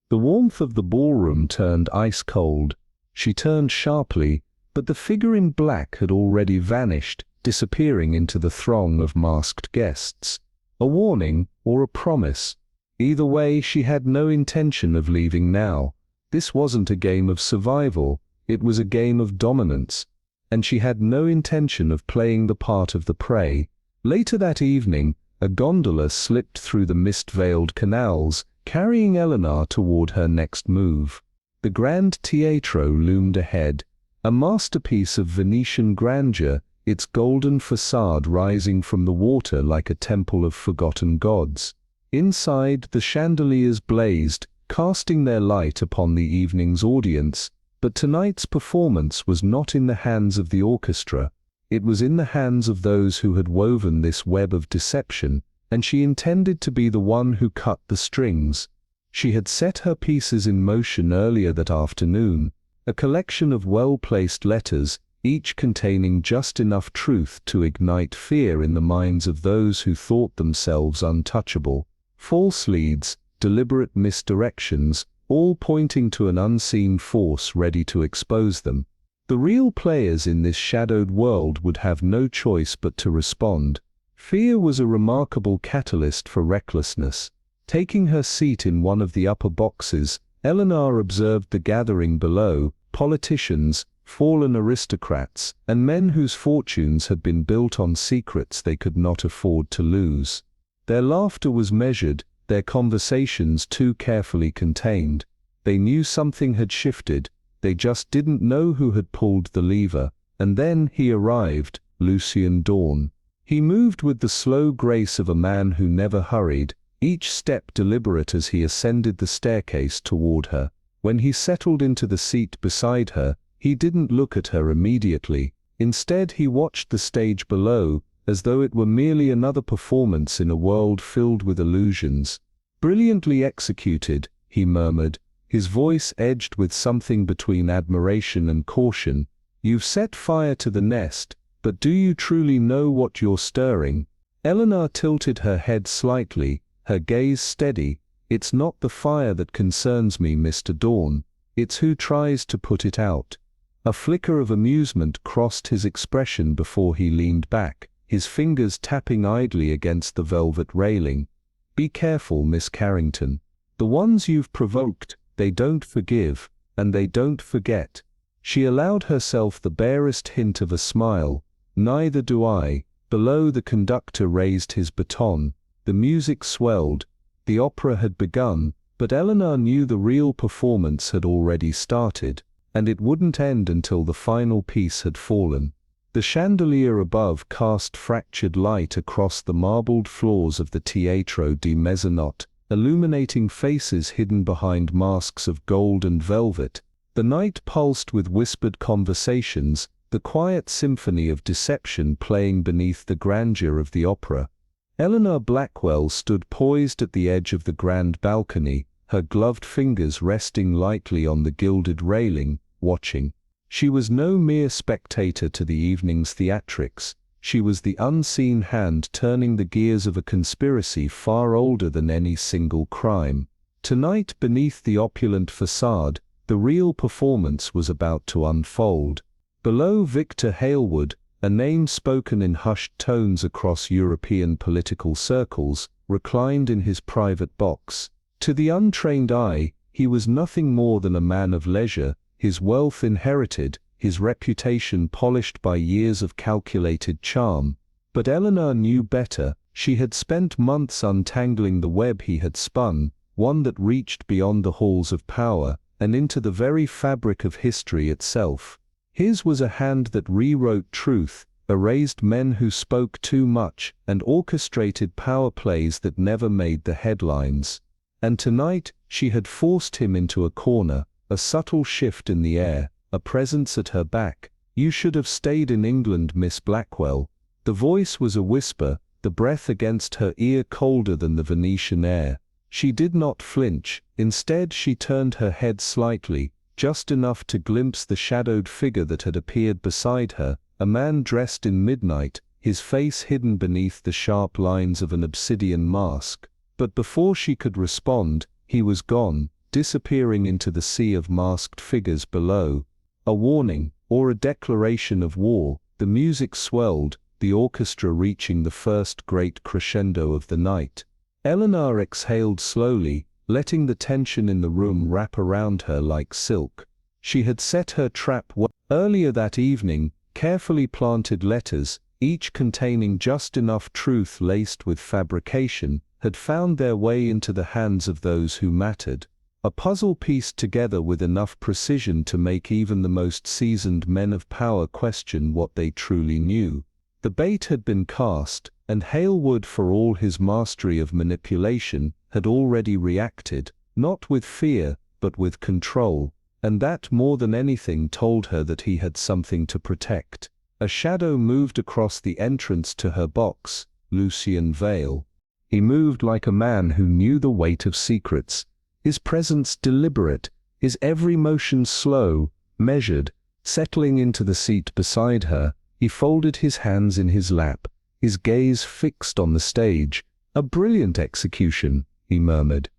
The warmth of the ballroom turned ice-cold. She turned sharply, but the figure in black had already vanished, disappearing into the throng of masked guests. A warning, or a promise. Either way, she had no intention of leaving now. This wasn't a game of survival, it was a game of dominance, and she had no intention of playing the part of the prey. Later that evening, a gondola slipped through the mist-veiled canals, carrying Eleanor toward her next move. The Grand Teatro loomed ahead, a masterpiece of Venetian grandeur, its golden facade rising from the water like a temple of forgotten gods. Inside, the chandeliers blazed, casting their light upon the evening's audience, but tonight's performance was not in the hands of the orchestra. It was in the hands of those who had woven this web of deception, and she intended to be the one who cut the strings. She had set her pieces in motion earlier that afternoon, a collection of well-placed letters, each containing just enough truth to ignite fear in the minds of those who thought themselves untouchable. False leads, deliberate misdirections, all pointing to an unseen force ready to expose them. The real players in this shadowed world would have no choice but to respond. Fear was a remarkable catalyst for recklessness. Taking her seat in one of the upper boxes, Eleanor observed the gathering below: politicians, fallen aristocrats, and men whose fortunes had been built on secrets they could not afford to lose. Their laughter was measured, their conversations too carefully contained. They knew something had shifted, they just didn't know who had pulled the lever. And then he arrived, Lucian Dawn. He moved with the slow grace of a man who never hurried, each step deliberate as he ascended the staircase toward her. When he settled into the seat beside her, he didn't look at her immediately. Instead, he watched the stage below, as though it were merely another performance in a world filled with illusions. "Brilliantly executed," he murmured, his voice edged with something between admiration and caution. "You've set fire to the nest, but do you truly know what you're stirring?" Eleanor tilted her head slightly, her gaze steady. "It's not the fire that concerns me, Mr. Dawn. It's who tries to put it out." A flicker of amusement crossed his expression before he leaned back, his fingers tapping idly against the velvet railing. "Be careful, Miss Carrington. The ones you've provoked, they don't forgive, and they don't forget." She allowed herself the barest hint of a smile. "Neither do I." Below, the conductor raised his baton. The music swelled. The opera had begun, but Eleanor knew the real performance had already started, and it wouldn't end until the final piece had fallen. The chandelier above cast fractured light across the marbled floors of the Teatro di Mezzanotte, illuminating faces hidden behind masks of gold and velvet. The night pulsed with whispered conversations, the quiet symphony of deception playing beneath the grandeur of the opera. Eleanor Blackwell stood poised at the edge of the grand balcony, her gloved fingers resting lightly on the gilded railing, watching. She was no mere spectator to the evening's theatrics. She was the unseen hand turning the gears of a conspiracy far older than any single crime. Tonight, beneath the opulent facade, the real performance was about to unfold. Below, Victor Hailwood, a name spoken in hushed tones across European political circles, reclined in his private box. To the untrained eye, he was nothing more than a man of leisure, his wealth inherited, his reputation polished by years of calculated charm. But Eleanor knew better. She had spent months untangling the web he had spun, one that reached beyond the halls of power, and into the very fabric of history itself. His was a hand that rewrote truth, erased men who spoke too much, and orchestrated power plays that never made the headlines. And tonight, she had forced him into a corner, a subtle shift in the air, a presence at her back. "You should have stayed in England, Miss Blackwell." The voice was a whisper, the breath against her ear colder than the Venetian air. She did not flinch. Instead, she turned her head slightly, just enough to glimpse the shadowed figure that had appeared beside her, a man dressed in midnight, his face hidden beneath the sharp lines of an obsidian mask. But before she could respond, he was gone, disappearing into the sea of masked figures below. A warning, or a declaration of war. The music swelled, the orchestra reaching the first great crescendo of the night. Eleanor exhaled slowly, letting the tension in the room wrap around her like silk. She had set her trap earlier that evening, carefully planted letters, each containing just enough truth laced with fabrication, had found their way into the hands of those who mattered. A puzzle pieced together with enough precision to make even the most seasoned men of power question what they truly knew. The bait had been cast, and Hailwood, for all his mastery of manipulation, had already reacted, not with fear, but with control, and that more than anything told her that he had something to protect. A shadow moved across the entrance to her box, Lucian Vale. He moved like a man who knew the weight of secrets, his presence deliberate, his every motion slow, measured. Settling into the seat beside her, he folded his hands in his lap, his gaze fixed on the stage. "A brilliant execution," he murmured.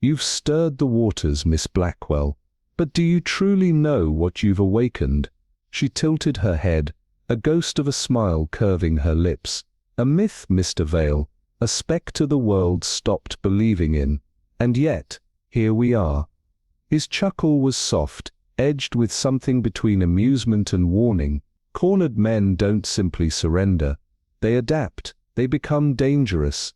"You've stirred the waters, Miss Blackwell. But do you truly know what you've awakened?" She tilted her head, a ghost of a smile curving her lips. "A myth, Mr. Vale, a spectre the world stopped believing in. And yet, here we are. His chuckle was soft, edged with something between amusement and warning. Cornered men don't simply surrender. They adapt, they become dangerous.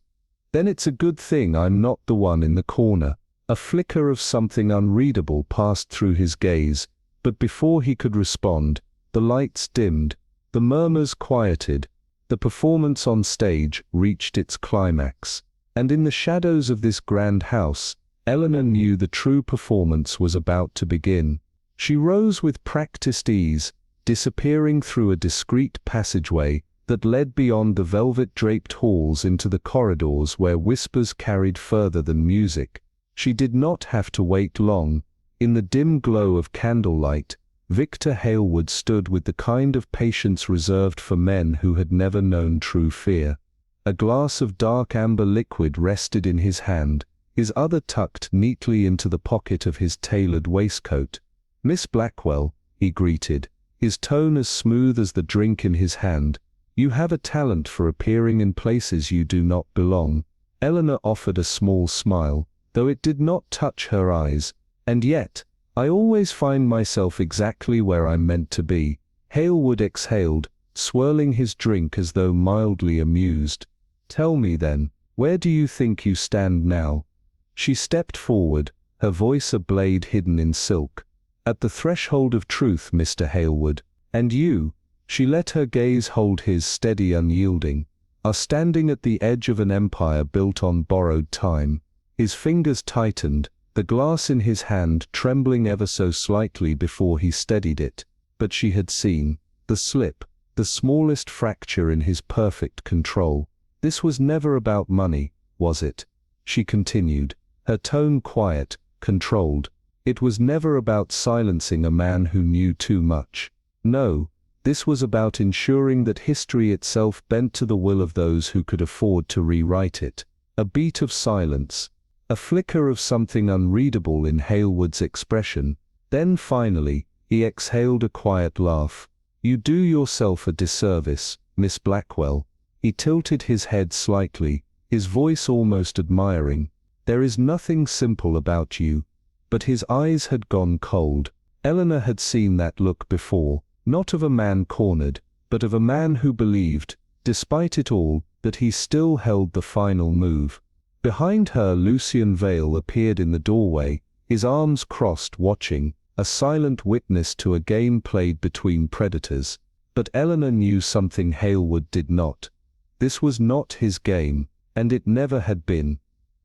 Then it's a good thing I'm not the one in the corner. A flicker of something unreadable passed through his gaze, but before he could respond, the lights dimmed, the murmurs quieted, the performance on stage reached its climax. And in the shadows of this grand house, Eleanor knew the true performance was about to begin. She rose with practiced ease, disappearing through a discreet passageway that led beyond the velvet-draped halls into the corridors where whispers carried further than music. She did not have to wait long. In the dim glow of candlelight, Victor Hailwood stood with the kind of patience reserved for men who had never known true fear. A glass of dark amber liquid rested in his hand, his other tucked neatly into the pocket of his tailored waistcoat. "Miss Blackwell," he greeted, his tone as smooth as the drink in his hand, "you have a talent for appearing in places you do not belong." Eleanor offered a small smile, though it did not touch her eyes. "And yet, I always find myself exactly where I'm meant to be." Hailwood exhaled, swirling his drink as though mildly amused. "Tell me then, where do you think you stand now?" She stepped forward, her voice a blade hidden in silk. "At the threshold of truth, Mr. Hailwood. And you," she let her gaze hold his steady unyielding, "are standing at the edge of an empire built on borrowed time." His fingers tightened, the glass in his hand trembling ever so slightly before he steadied it. But she had seen the slip, the smallest fracture in his perfect control. "This was never about money, was it?" she continued, her tone quiet, controlled. "It was never about silencing a man who knew too much. No, this was about ensuring that history itself bent to the will of those who could afford to rewrite it." A beat of silence, a flicker of something unreadable in Hailwood's expression. Then finally, he exhaled a quiet laugh. "You do yourself a disservice, Miss Blackwell." He tilted his head slightly, his voice almost admiring. "There is nothing simple about you." But his eyes had gone cold. Eleanor had seen that look before, not of a man cornered, but of a man who believed, despite it all, that he still held the final move. Behind her, Lucian Vale appeared in the doorway, his arms crossed, watching, a silent witness to a game played between predators. But Eleanor knew something Hailwood did not. This was not his game, and it never had been.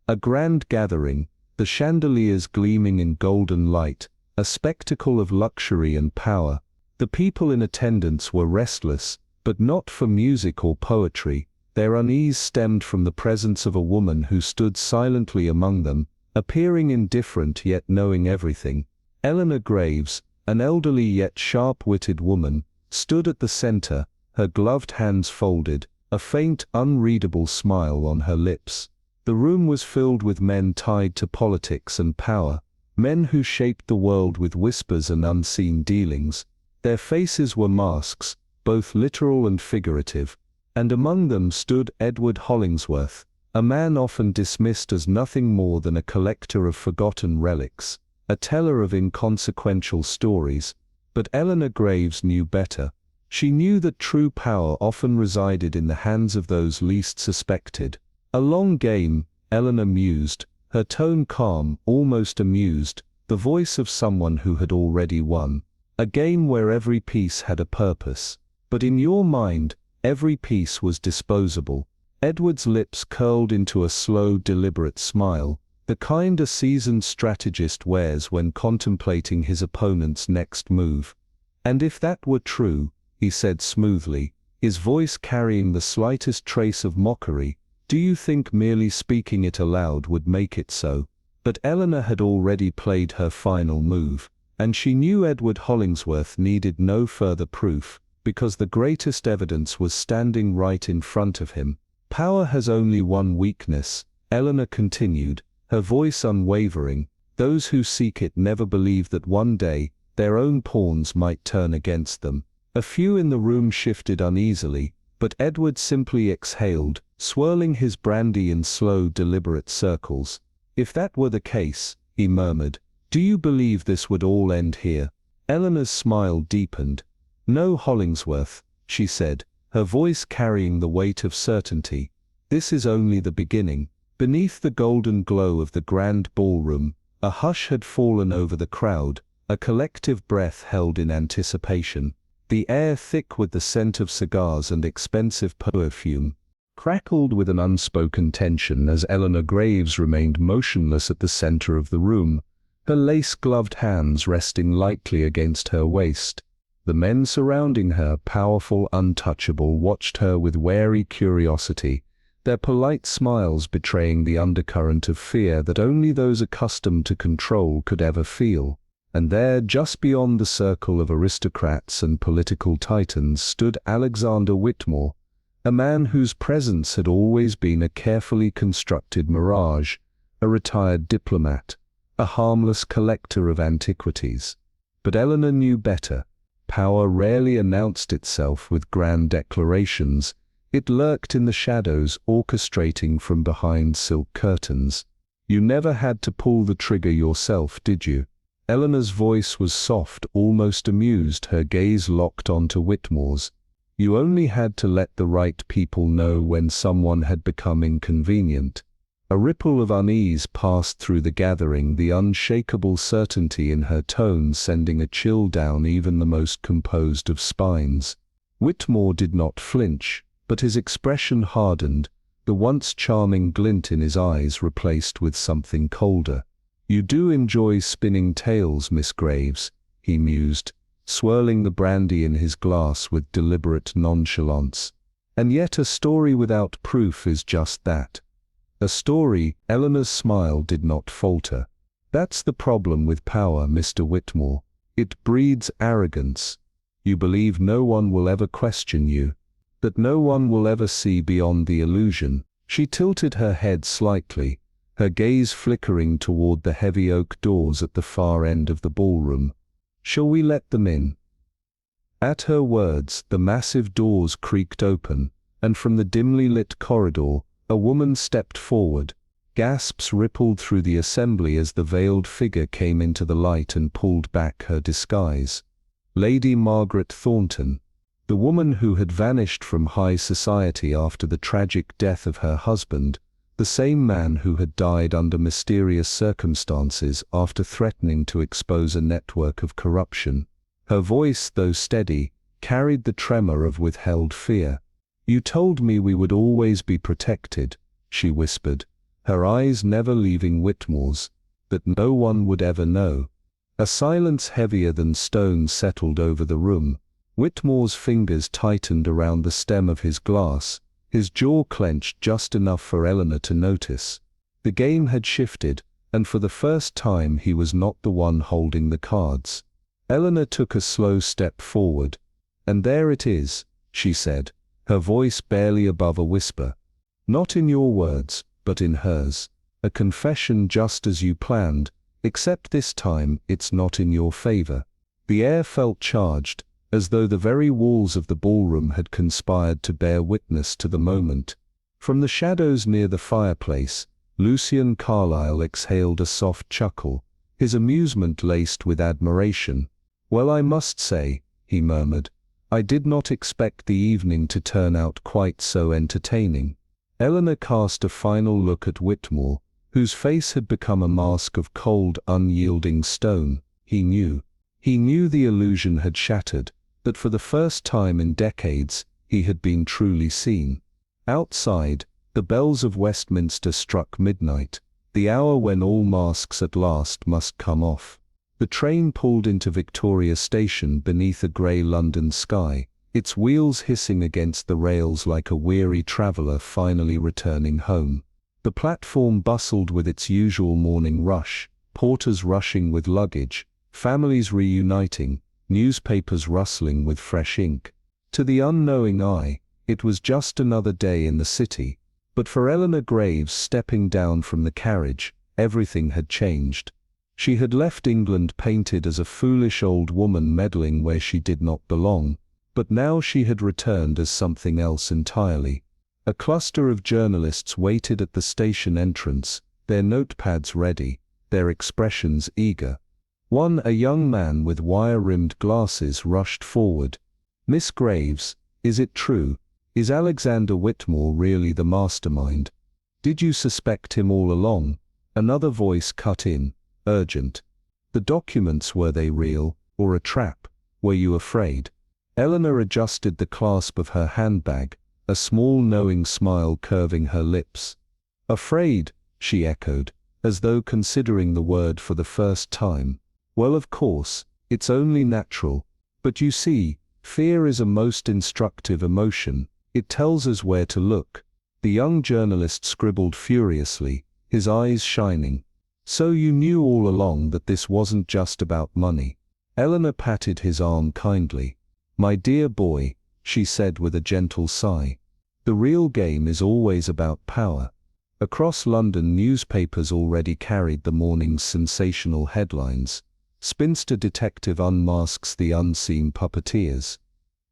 A grand gathering, the chandeliers gleaming in golden light, a spectacle of luxury and power. The people in attendance were restless, but not for music or poetry. Their unease stemmed from the presence of a woman who stood silently among them, appearing indifferent yet knowing everything. Eleanor Graves, an elderly yet sharp-witted woman, stood at the center, her gloved hands folded, a faint, unreadable smile on her lips. The room was filled with men tied to politics and power, men who shaped the world with whispers and unseen dealings. Their faces were masks, both literal and figurative. And among them stood Edward Hollingsworth, a man often dismissed as nothing more than a collector of forgotten relics, a teller of inconsequential stories. But Eleanor Graves knew better. She knew that true power often resided in the hands of those least suspected. A long game, Eleanor mused, her tone calm, almost amused, the voice of someone who had already won. A game where every piece had a purpose. But in your mind, every piece was disposable. Edward's lips curled into a slow, deliberate smile, the kind a seasoned strategist wears when contemplating his opponent's next move. "And if that were true," he said smoothly, his voice carrying the slightest trace of mockery, "do you think merely speaking it aloud would make it so?" But Eleanor had already played her final move, and she knew Edward Hollingsworth needed no further proof, because the greatest evidence was standing right in front of him. "Power has only one weakness," Eleanor continued, her voice unwavering. "Those who seek it never believe that one day, their own pawns might turn against them." A few in the room shifted uneasily, But Edward simply exhaled, swirling his brandy in slow, deliberate circles. "If that were the case," he murmured, "do you believe this would all end here?" Eleanor's smile deepened. "No, Hollingsworth," she said, her voice carrying the weight of certainty. "This is only the beginning." Beneath the golden glow of the grand ballroom, a hush had fallen over the crowd, a collective breath held in anticipation. The air, thick with the scent of cigars and expensive perfume, crackled with an unspoken tension as Eleanor Graves remained motionless at the center of the room, her lace-gloved hands resting lightly against her waist. The men surrounding her, powerful, untouchable, watched her with wary curiosity, their polite smiles betraying the undercurrent of fear that only those accustomed to control could ever feel. And there, just beyond the circle of aristocrats and political titans, stood Alexander Whitmore, a man whose presence had always been a carefully constructed mirage, a retired diplomat, a harmless collector of antiquities. But Eleanor knew better. Power rarely announced itself with grand declarations. It lurked in the shadows, orchestrating from behind silk curtains. "You never had to pull the trigger yourself, did you?" Eleanor's voice was soft, almost amused, her gaze locked onto Whitmore's. "You only had to let the right people know when someone had become inconvenient." A ripple of unease passed through the gathering, the unshakable certainty in her tone sending a chill down even the most composed of spines. Whitmore did not flinch, but his expression hardened, the once charming glint in his eyes replaced with something colder. "You do enjoy spinning tales, Miss Graves," he mused, swirling the brandy in his glass with deliberate nonchalance. "And yet a story without proof is just that. A story." Eleanor's smile did not falter. "That's the problem with power, Mr. Whitmore. It breeds arrogance. You believe no one will ever question you, that no one will ever see beyond the illusion." She tilted her head slightly, her gaze flickering toward the heavy oak doors at the far end of the ballroom. "Shall we let them in?" At her words, the massive doors creaked open, and from the dimly lit corridor, a woman stepped forward. Gasps rippled through the assembly as the veiled figure came into the light and pulled back her disguise. Lady Margaret Thornton, the woman who had vanished from high society after the tragic death of her husband, the same man who had died under mysterious circumstances after threatening to expose a network of corruption. Her voice, though steady, carried the tremor of withheld fear. "You told me we would always be protected," she whispered, her eyes never leaving Whitmore's, "that no one would ever know." A silence heavier than stone settled over the room. Whitmore's fingers tightened around the stem of his glass, his jaw clenched just enough for Eleanor to notice. The game had shifted, and for the first time he was not the one holding the cards. Eleanor took a slow step forward. "And there it is," she said, her voice barely above a whisper. "Not in your words, but in hers. A confession just as you planned, except this time it's not in your favor." The air felt charged, as though the very walls of the ballroom had conspired to bear witness to the moment. From the shadows near the fireplace, Lucian Carlyle exhaled a soft chuckle, his amusement laced with admiration. "Well, I must say," he murmured, "I did not expect the evening to turn out quite so entertaining." Eleanor cast a final look at Whitmore, whose face had become a mask of cold, unyielding stone. He knew the illusion had shattered, that for the first time in decades, he had been truly seen. Outside, the bells of Westminster struck midnight, the hour when all masks at last must come off. The train pulled into Victoria Station beneath a grey London sky, its wheels hissing against the rails like a weary traveller finally returning home. The platform bustled with its usual morning rush, porters rushing with luggage, families reuniting, newspapers rustling with fresh ink. To the unknowing eye, it was just another day in the city, but for Eleanor Graves stepping down from the carriage, everything had changed. She had left England painted as a foolish old woman meddling where she did not belong, But now she had returned as something else entirely. A cluster of journalists waited at the station entrance, their notepads ready, their expressions eager. One, a young man with wire-rimmed glasses, rushed forward. "Miss Graves, is it true? Is Alexander Whitmore really the mastermind? Did you suspect him all along?" Another voice cut in, urgent. "The documents, were they real, or a trap? Were you afraid?" Eleanor adjusted the clasp of her handbag, a small knowing smile curving her lips. "Afraid?" she echoed, as though considering the word for the first time. "Well, of course, it's only natural. But you see, fear is a most instructive emotion. It tells us where to look." The young journalist scribbled furiously, his eyes shining. "So you knew all along that this wasn't just about money?" Eleanor patted his arm kindly. "My dear boy," she said with a gentle sigh, "the real game is always about power." Across London, newspapers already carried the morning's sensational headlines. "Spinster detective unmasks the unseen puppeteers."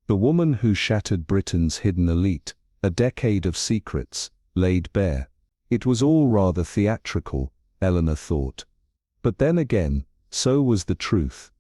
"The woman who shattered Britain's hidden elite, a decade of secrets, laid bare." It was all rather theatrical, Eleanor thought. But then again, so was the truth.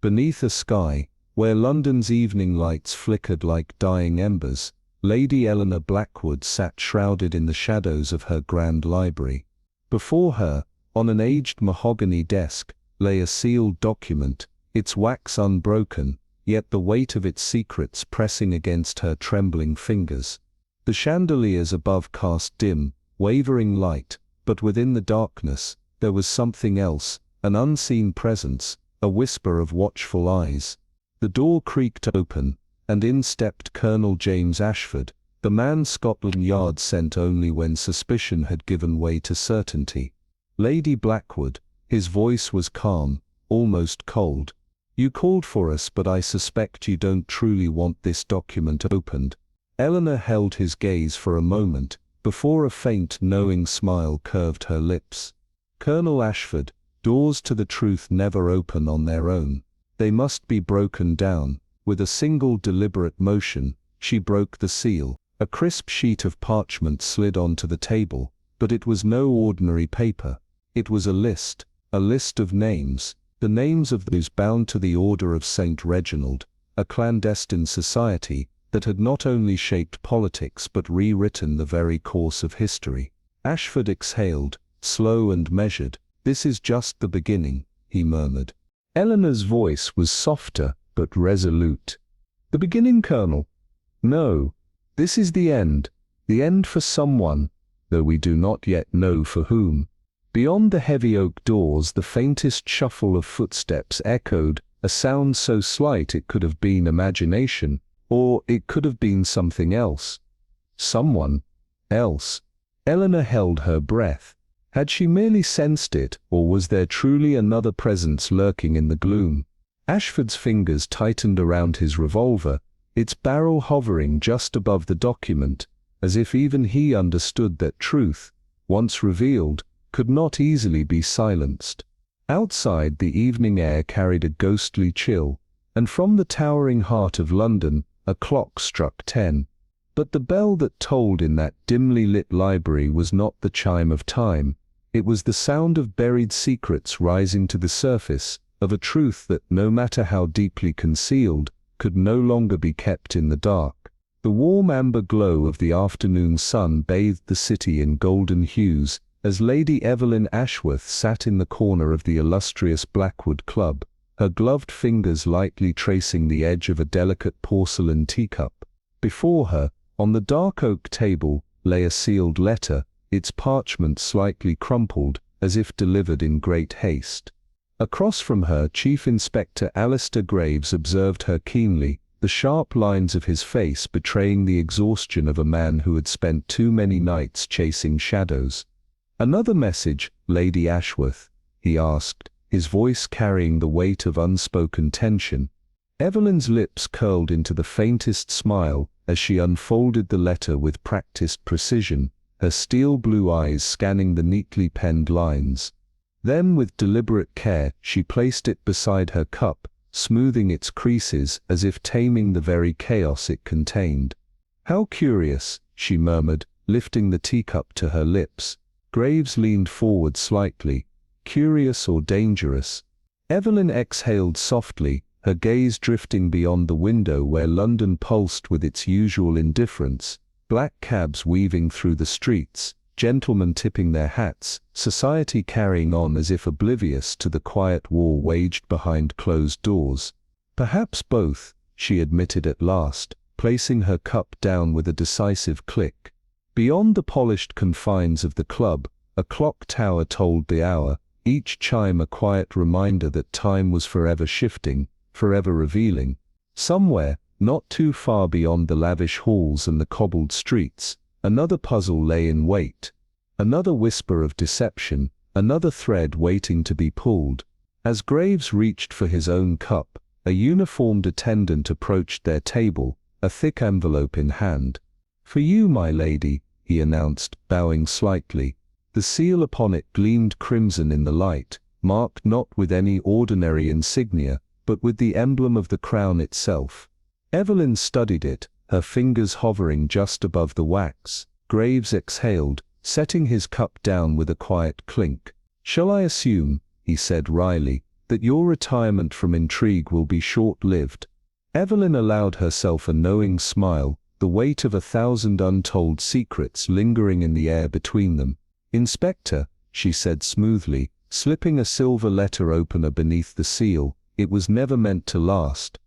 Beneath a sky, where London's evening lights flickered like dying embers, Lady Eleanor Blackwood sat shrouded in the shadows of her grand library. Before her, on an aged mahogany desk, lay a sealed document, its wax unbroken, yet the weight of its secrets pressing against her trembling fingers. The chandeliers above cast dim, wavering light, but within the darkness, there was something else, an unseen presence, a whisper of watchful eyes. The door creaked open, and in stepped Colonel James Ashford, the man Scotland Yard sent only when suspicion had given way to certainty. "Lady Blackwood," his voice was calm, almost cold. "You called for us, but I suspect you don't truly want this document opened." Eleanor held his gaze for a moment, before a faint knowing smile curved her lips. "Colonel Ashford, doors to the truth never open on their own. They must be broken down." With a single deliberate motion, she broke the seal. A crisp sheet of parchment slid onto the table, but it was no ordinary paper. It was a list of names, the names of those bound to the Order of St. Reginald, a clandestine society that had not only shaped politics but rewritten the very course of history. Ashford exhaled, slow and measured. "This is just the beginning," he murmured. Eleanor's voice was softer but resolute. "The beginning, Colonel? No. This is the end for someone, though we do not yet know for whom." Beyond the heavy oak doors the faintest shuffle of footsteps echoed, a sound so slight it could have been imagination, or it could have been something else. Someone else. Eleanor held her breath. Had she merely sensed it, or was there truly another presence lurking in the gloom? Ashford's fingers tightened around his revolver, its barrel hovering just above the document, as if even he understood that truth, once revealed, could not easily be silenced. Outside, the evening air carried a ghostly chill, and from the towering heart of London, a clock struck 10. But the bell that tolled in that dimly lit library was not the chime of time. It was the sound of buried secrets rising to the surface, of a truth that, no matter how deeply concealed, could no longer be kept in the dark. The warm amber glow of the afternoon sun bathed the city in golden hues, as Lady Evelyn Ashworth sat in the corner of the illustrious Blackwood Club, her gloved fingers lightly tracing the edge of a delicate porcelain teacup. Before her, on the dark oak table, lay a sealed letter, its parchment slightly crumpled, as if delivered in great haste. Across from her, Chief Inspector Alistair Graves observed her keenly, the sharp lines of his face betraying the exhaustion of a man who had spent too many nights chasing shadows. "Another message, Lady Ashworth?" he asked, his voice carrying the weight of unspoken tension. Evelyn's lips curled into the faintest smile as she unfolded the letter with practiced precision, her steel blue eyes scanning the neatly penned lines. Then, with deliberate care, she placed it beside her cup, smoothing its creases as if taming the very chaos it contained. "How curious," she murmured, lifting the teacup to her lips. Graves leaned forward slightly. "Curious or dangerous?" Evelyn exhaled softly, her gaze drifting beyond the window where London pulsed with its usual indifference, black cabs weaving through the streets, gentlemen tipping their hats, society carrying on as if oblivious to the quiet war waged behind closed doors. "Perhaps both," she admitted at last, placing her cup down with a decisive click. Beyond the polished confines of the club, a clock tower told the hour, each chime a quiet reminder that time was forever shifting, forever revealing. Somewhere, not too far beyond the lavish halls and the cobbled streets, another puzzle lay in wait. Another whisper of deception, another thread waiting to be pulled. As Graves reached for his own cup, a uniformed attendant approached their table, a thick envelope in hand. "For you, my lady," he announced, bowing slightly. The seal upon it gleamed crimson in the light, marked not with any ordinary insignia, but with the emblem of the crown itself. Evelyn studied it, her fingers hovering just above the wax. Graves exhaled, setting his cup down with a quiet clink. "Shall I assume," he said wryly, "that your retirement from intrigue will be short-lived?" Evelyn allowed herself a knowing smile, the weight of 1,000 untold secrets lingering in the air between them. "Inspector," she said smoothly, slipping a silver letter opener beneath the seal, "it was never meant to last."